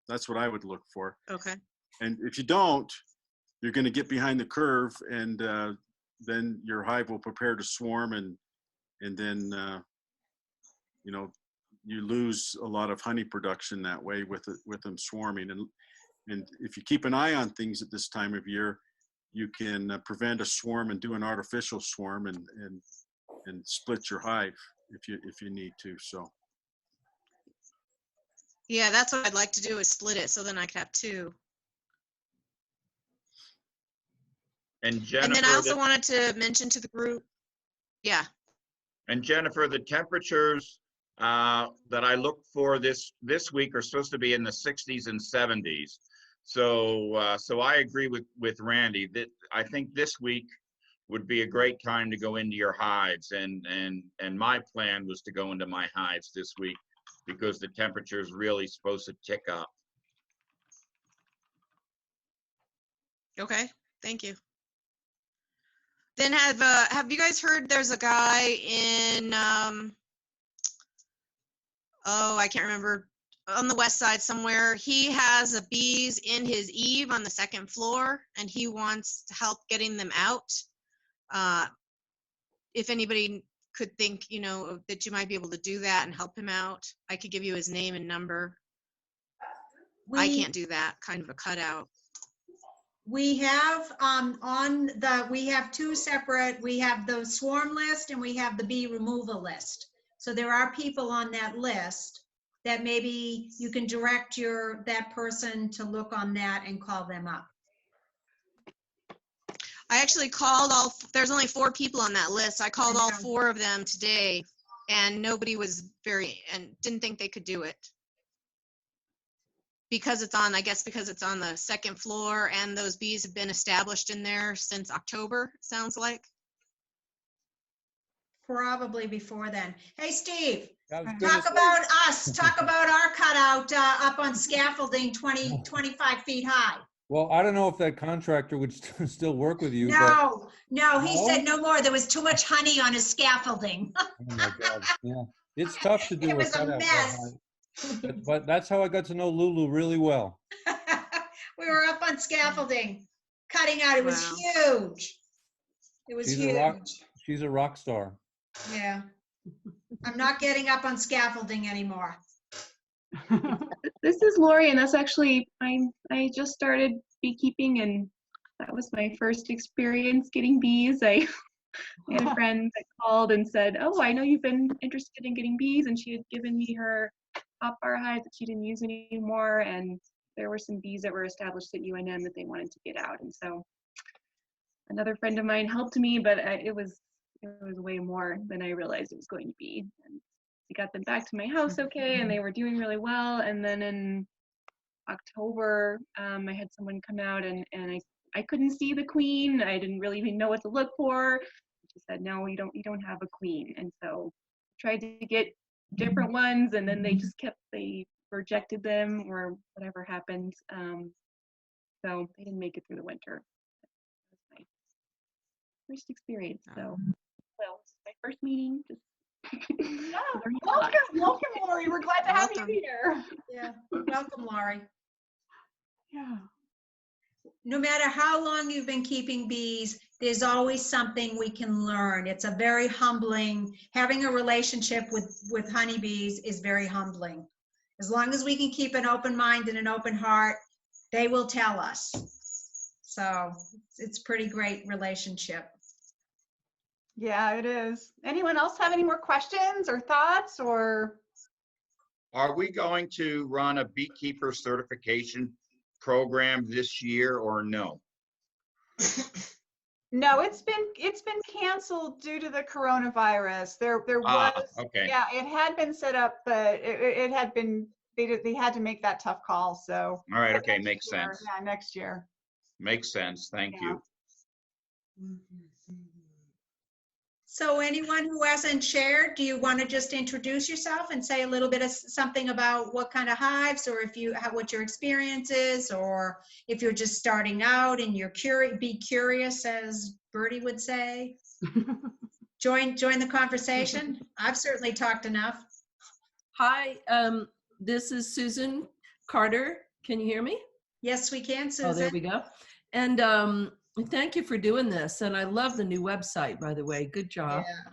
That's what I would look for. Okay. And if you don't, you're going to get behind the curve, and then your hive will prepare to swarm, and then you know, you lose a lot of honey production that way with them swarming. And if you keep an eye on things at this time of year, you can prevent a swarm and do an artificial swarm and split your hive if you need to. So Yeah, that's what I'd like to do, is split it so then I could have two. And Jennifer, And then I also wanted to mention to the group, yeah. And Jennifer, the temperatures that I look for this week are supposed to be in the 60s and 70s. So so I agree with Randy that I think this week would be a great time to go into your hives, and my plan was to go into my hives this week because the temperature is really supposed to tick up. Okay, thank you. Then have you guys heard there's a guy in oh, I can't remember, on the west side somewhere. He has bees in his eave on the second floor, and he wants help getting them out. If anybody could think, you know, that you might be able to do that and help him out, I could give you his name and number. I can't do that kind of a cutout. We have we have two separate, we have the swarm list and we have the bee removal list. So there are people on that list that maybe you can direct that person to look on that and call them up. I actually called there's only 4 people on that list. I called all 4 of them today, and nobody was and didn't think they could do it. Because it's on, I guess because it's on the second floor, and those bees have been established in there since October, sounds like. Probably before then. Hey, Steve, Talk about our cutout up on scaffolding 25 feet high. Well, I don't know if that contractor would still work with you. No, he No? said no more. There was too much honey on his scaffolding. Oh my God, yeah. It's tough to do It was a cutout that mess. high. But that's how I got to know Lulu really well. We were up on scaffolding, cutting out. It was huge. It was huge. She's a rock star. Yeah. I'm not getting up on scaffolding anymore. This is Lori, and that's actually, I just started beekeeping, and that was my first experience getting bees. I had a friend that called and said, oh, I know you've been interested in getting bees, and she had given me her top bar hive that she didn't use anymore, and there were some bees that were established at UNM that they wanted to get out. And so another friend of mine helped me, but it was way more than I realized it was going to be. And we got them back to my house okay, and they were doing really well. And then in October, I had someone come out, and I couldn't see the queen. I didn't really even know what to look for. She said, no, you don't have a queen. And so I tried to get different ones, and then they rejected them or whatever happened. So they didn't make it through the winter. That was my first experience. So well, it's my first meeting. Just Welcome, Lori. We're glad to have you here. Yeah, welcome, Lori. Yeah. No matter how long you've been keeping bees, there's always something we can learn. It's a very humbling, having a relationship with honeybees is very humbling. As long as we can keep an open mind and an open heart, they will tell us. So it's pretty great relationship. Yeah, it is. Anyone else have any more questions or thoughts or? Are we going to run a beekeeper certification program this year or no? No, it's been canceled due to the coronavirus. There was, Okay. yeah, it had been set up, but it had been, they had to make that tough call, so. All right, but okay, next makes year, sense. Yeah, next year. Makes sense. Thank Yeah. you. So anyone who hasn't shared, do you want to just introduce yourself and say a little bit of something about what kind of hives, or if you have what your experience is, or if you're just starting out and you're curious, be curious, as Bertie would say. Join the conversation. I've certainly talked enough. Hi, this is Susan Carter. Can you hear me? Yes, we can, Susan. Oh, there we go. And thank you for doing this. And I love the new website, by the way. Good job. Yeah.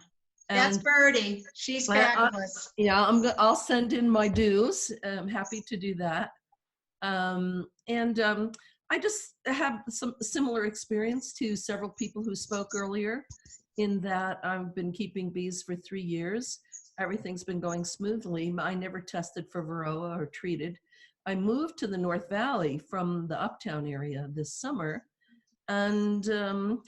That's And Bertie. She's fabulous. yeah, I'll send in my dues. I'm happy to do that. I just have some similar experience to several people who spoke earlier, in that I've been keeping bees for 3 years. Everything's been going smoothly. I never tested for Varroa or treated. I moved to the North Valley from the Uptown area this summer and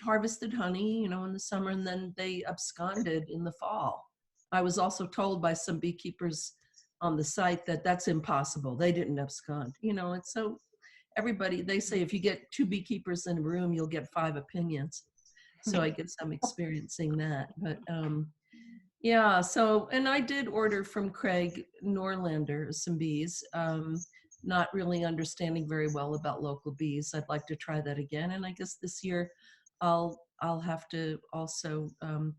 harvested honey, in the summer, and then they absconded in the fall. I was also told by some beekeepers on the site that that's impossible. They didn't abscond. It's so everybody, they say if you get 2 beekeepers in a room, you'll get 5 opinions. So I guess I'm experiencing that. But yeah, so, and I did order from Craig Norlander some bees, not really understanding very well about local bees. I'd like to try that again. And I guess this year I'll have to also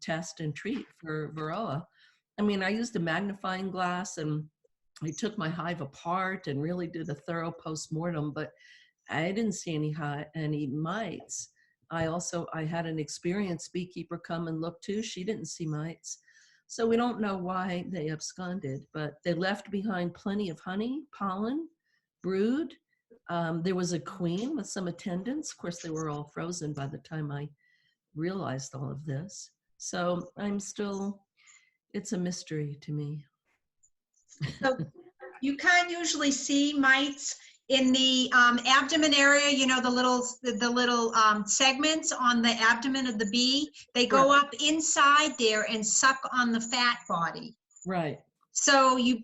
test and treat for Varroa. I mean, I used a magnifying glass and I took my hive apart and really did a thorough post-mortem, but I didn't see any mites. I had an experienced beekeeper come and look too. She didn't see mites. So we don't know why they absconded, but they left behind plenty of honey, pollen, brood. There was a queen with some attendants. Of course, they were all frozen by the time I realized all of this. So it's a mystery to me. So you can't usually see mites in the abdomen area, the little segments on the abdomen of the bee. They go up inside there and suck on the fat body. Right. So you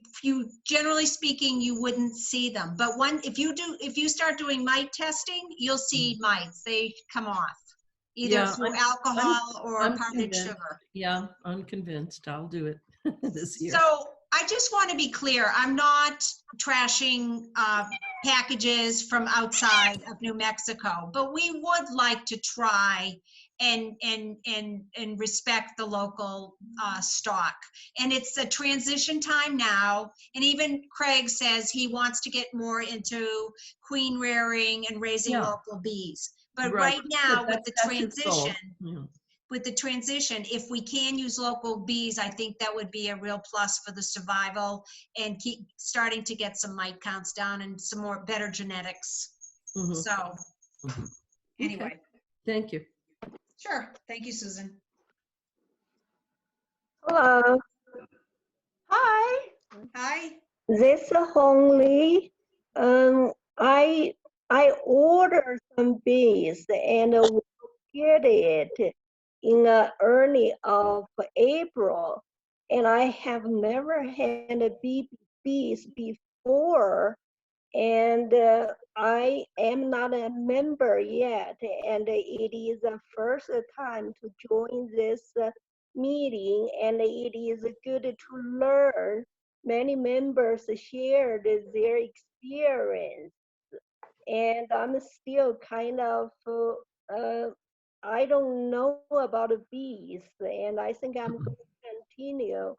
generally speaking, you wouldn't see them. But if you start doing mite testing, you'll see mites. They come off either through alcohol or powdered sugar. Yeah, I'm convinced. I'll do it this year. So I just want to be clear. I'm not trashing packages from outside of New Mexico, but we would like to try and respect the local stock. And it's a transition time now. And even Craig says he wants to get more into queen rearing and raising local bees. But right now with the transition, if we can use local bees, I think that would be a real plus for the survival and keep starting to get some mite counts down and some more better genetics. Mm-hmm. So anyway. Okay. Thank you. Sure. Thank you, Susan. Hello. Hi. Hi. This is Hong Li. I ordered some bees and will get it in early of April, and I have never had bees before, and I am not a member yet, and it is the first time to join this meeting, and it is good to learn. Many members shared their experience, and I'm still kind of I don't know about bees, and I think I'm going to continue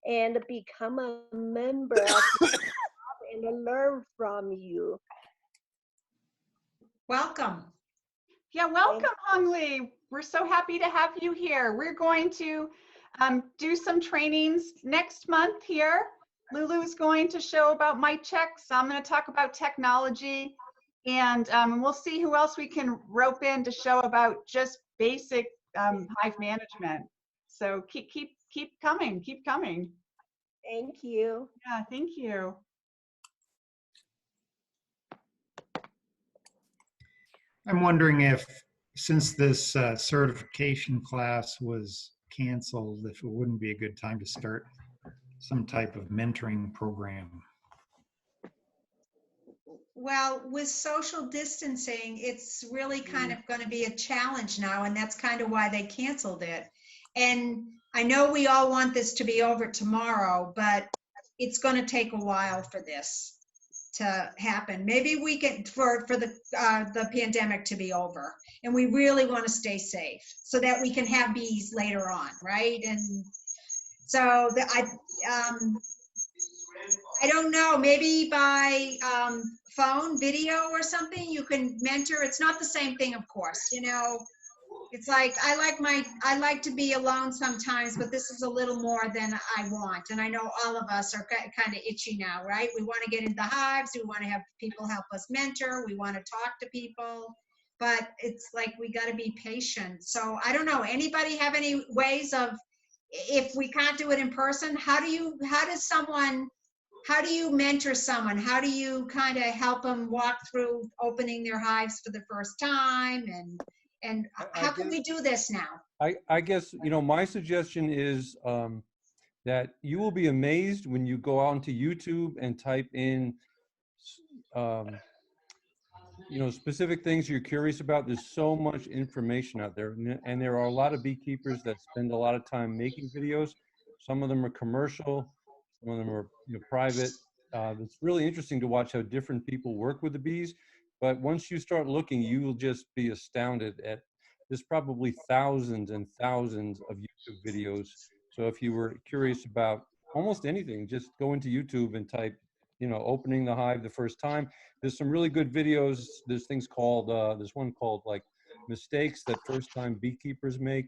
and become a member of the club and learn from you. Welcome. Yeah, welcome, Hong Li. We're so happy to have you here. We're going to do some trainings next month here. Lulu's going to show about mite checks. I'm going to talk about technology. And we'll see who else we can rope in to show about just basic hive management. So keep coming, keep coming. Thank you. Yeah, thank you. I'm wondering if, since this certification class was canceled, if it wouldn't be a good time to start some type of mentoring program. Well, with social distancing, it's really kind of going to be a challenge now, and that's kind of why they canceled it. And I know we all want this to be over tomorrow, but it's going to take a while for this to happen. Maybe we can, for the pandemic to be over, and we really want to stay safe so that we can have bees later on, right? And so I don't know, maybe by phone, video or something, you can mentor. It's not the same thing, of course, you know. It's like, I like to be alone sometimes, but this is a little more than I want. And I know all of us are kind of itchy now, right? We want to get into hives. We want to have people help us mentor. We want to talk to people, but it's like, we got to be patient. So I don't know, anybody have any ways of, if we can't do it in person, how do you mentor someone? How do you kind of help them walk through opening their hives for the first time? And how can we do this now? I guess, you know, my suggestion is that you will be amazed when you go onto YouTube and type in, you know, specific things you're curious about. There's so much information out there. And there are a lot of beekeepers that spend a lot of time making videos. Some of them are commercial, some of them are, you know, private. It's really interesting to watch how different people work with the bees. But once you start looking, you will just be astounded at, there's probably thousands and thousands of YouTube videos. So if you were curious about almost anything, just go into YouTube and type, you know, opening the hive the first time. There's some really good videos. There's things called, there's one called like mistakes that first time beekeepers make.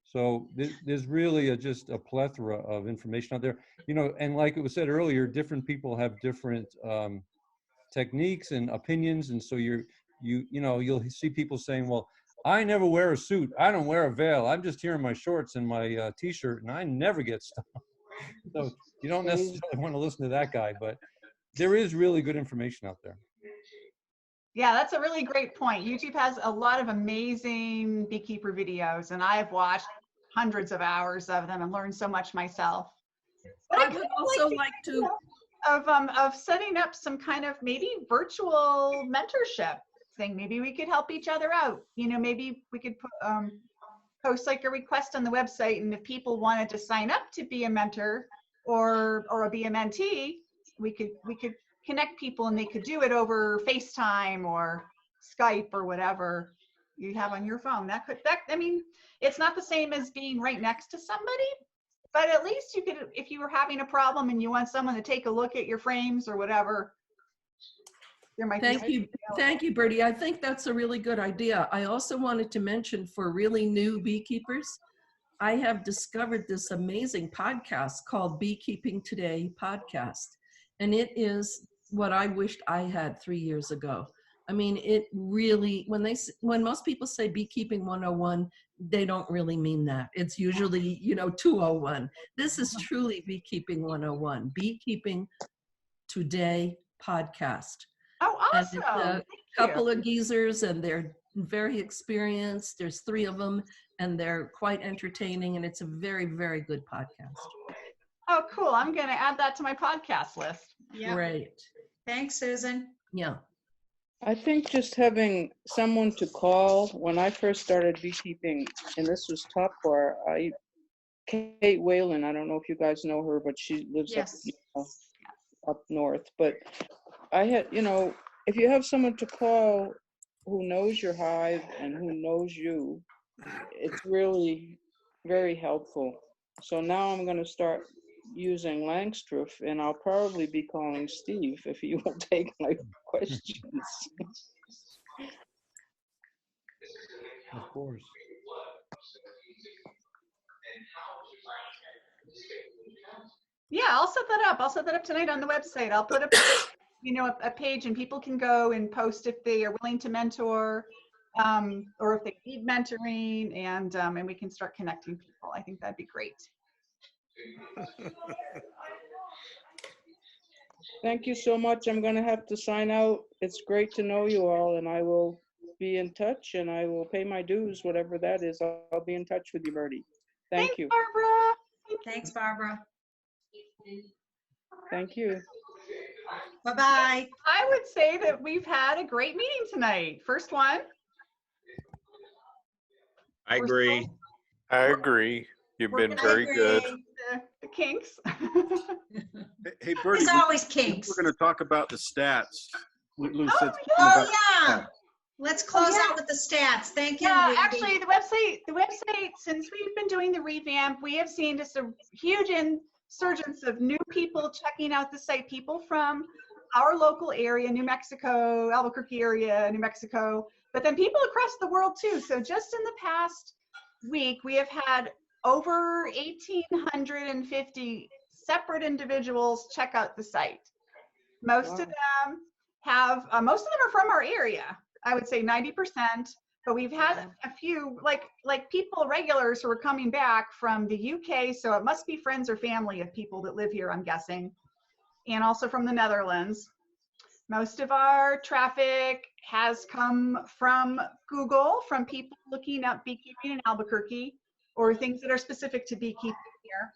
So there's really just a plethora of information out there, you know, and like it was said earlier, different people have different techniques and opinions. And so you know, you'll see people saying, well, I never wear a suit. I don't wear a veil. I'm just here in my shorts and my t-shirt and I never get stung. So you don't necessarily want to listen to that guy, but there is really good information out there. Yeah, that's a really great point. YouTube has a lot of amazing beekeeper videos, and I've watched hundreds of hours of them and learned so much myself. But I would also like to of setting up some kind of maybe virtual mentorship thing. Maybe we could help each other out. You know, maybe we could put, post like a request on the website, and if people wanted to sign up to be a mentor or be a mentee, we could connect people, and they could do it over FaceTime or Skype or whatever you have on your phone. I mean, it's not the same as being right next to somebody, but at least you could, if you were having a problem and you want someone to take a look at your frames or whatever, there might be. Thank you, Bertie. I think that's a really good idea. I also wanted to mention, for really new beekeepers, I have discovered this amazing podcast called Beekeeping Today Podcast. And it is what I wished I had 3 years ago. I mean, it really, when most people say Beekeeping 101, they don't really mean that. It's usually, you know, 201. This is truly Beekeeping 101, Beekeeping Today Podcast. Oh, awesome. And it's a couple of geezers, and they're very experienced. There's 3 of them, and they're quite entertaining, and it's a very, very good podcast. Oh, cool. I'm going to add that to my podcast list. Yeah. Great. Thanks, Susan. Yeah. I think just having someone to call. When I first started beekeeping, and this was Top Bar, Kate Whalen, I don't know if you guys know her, but she lives up north. But I had, you know, if you have someone to call who knows your hive and who knows you, it's really very helpful. So now I'm going to start using Langstruth, and I'll probably be calling Steve if he will take my questions. Of course. Yeah, I'll set that up. I'll set that up tonight on the website. I'll put up you know, a page, and people can go and post if they are willing to mentor, or if they need mentoring, and we can start connecting people. I think that'd be great. Thank you so much. I'm gonna have to sign out. It's great to know you all, and I will be in touch, and I will pay my dues, whatever that is. I'll be in touch with you, Bertie. Thank you. Barbara. Thanks, Barbara. Thank you. Bye-bye. I would say that we've had a great meeting tonight. First one. I agree. I agree. You've been very good. The kinks. Hey, Bertie. There's always kinks. We're going to talk about the stats. Lou said something Oh, about- yeah. Let's close out with the stats. Thank you. Yeah, Randy. actually, the website, since we've been doing the revamp, we have seen just a huge insurgence of new people checking out the site, people from our local area, New Mexico, Albuquerque area, New Mexico, but then people across the world too. So just in the past week, we have had over 1,850 separate individuals check out the site. Most of them are from our area. I would say 90%, but we've had a few like people, regulars who are coming back from the UK. So it must be friends or family of people that live here, I'm guessing, and also from the Netherlands. Most of our traffic has come from Google, from people looking up beekeeping in Albuquerque, or things that are specific to beekeeping here,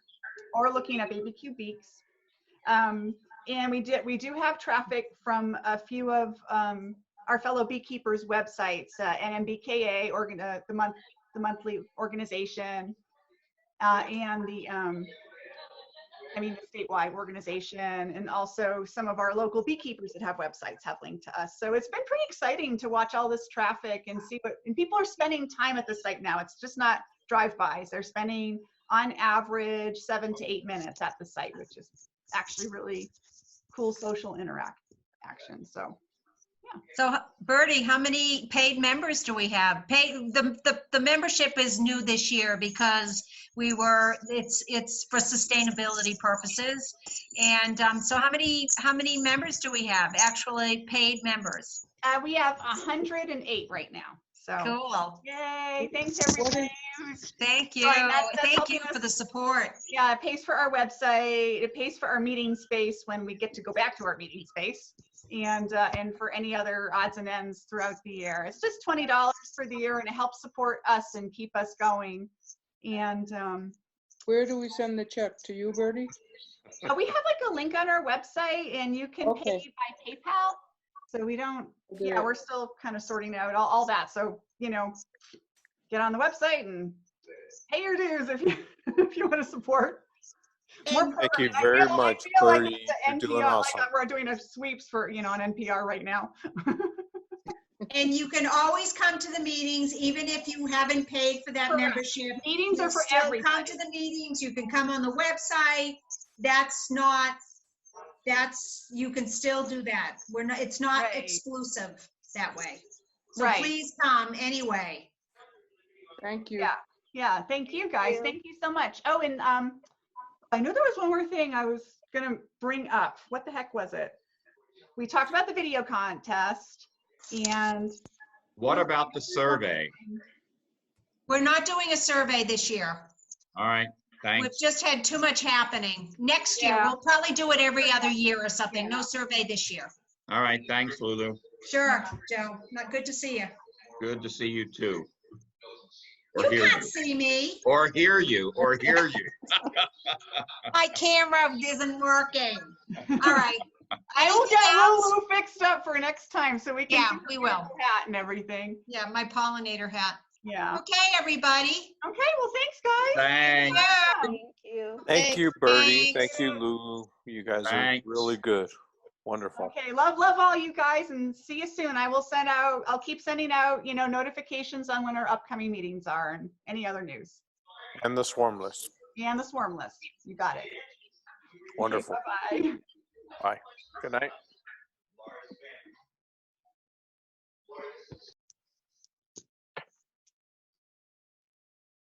or looking at BBQ beaks. And we do have traffic from a few of our fellow beekeepers' websites, NMBKA, the monthly organization, and the statewide organization, and also some of our local beekeepers that have websites have linked to us. So it's been pretty exciting to watch all this traffic and see and people are spending time at the site now. It's just not drive-bys. They're spending on average 7 to 8 minutes at the site, which is actually really cool social action. So So Bertie, how many paid members do we have? The membership is new this year because it's for sustainability purposes. And so how many members do we have, actually paid members? We have 108 right now. So cool. Yay. Thanks everybody. Thank you. Thank you for the support. Yeah, it pays for our website. It pays for our meeting space when we get to go back to our meeting space, and for any other odds and ends throughout the year. It's just $20 for the year, and it helps support us and keep us going. And where do we send the check? To you, Bertie? We have like a link on our website, and you can pay by PayPal. So we don't, we're still kind of sorting out all that. So, get on the website and pay your dues if you want to support. Thank you very much, Bertie. You're doing awesome. Like we're doing a sweeps for, on NPR right now. And you can always come to the meetings, even if you haven't paid for that Correct. Membership. Meetings are for still everybody. Come to the meetings. You can come on the website. You can still do that. It's not exclusive that way. So please come anyway. Thank you. Yeah. Thank you guys. Thank you so much. Oh, and I knew there was one more thing I was gonna bring up. What the heck was it? We talked about the video contest, and what about the survey? We're not doing a survey this year. All right, thanks. We've just had too much happening. Next year, we'll probably do it every other year or something. No survey this year. All right, thanks, Lulu. Sure, Joe. Good to see you. Good to see you too. Or You hear can't see me. Or hear you. My camera isn't working. All right. I will get Lulu fixed up for next time so we can. Yeah, we will. Hat and everything. Yeah, my pollinator hat. Yeah. Okay, everybody. Okay, well, thanks, guys. Thanks. Thank you. Thank you, Bertie. Thank you, Lulu. You guys are really good. Wonderful. Okay, love all you guys, and see you soon. I'll keep sending out, notifications on when our upcoming meetings are and any other news. And the swarm list. And the swarm list. You got it. Wonderful. Okay, bye-bye. Bye. Good night.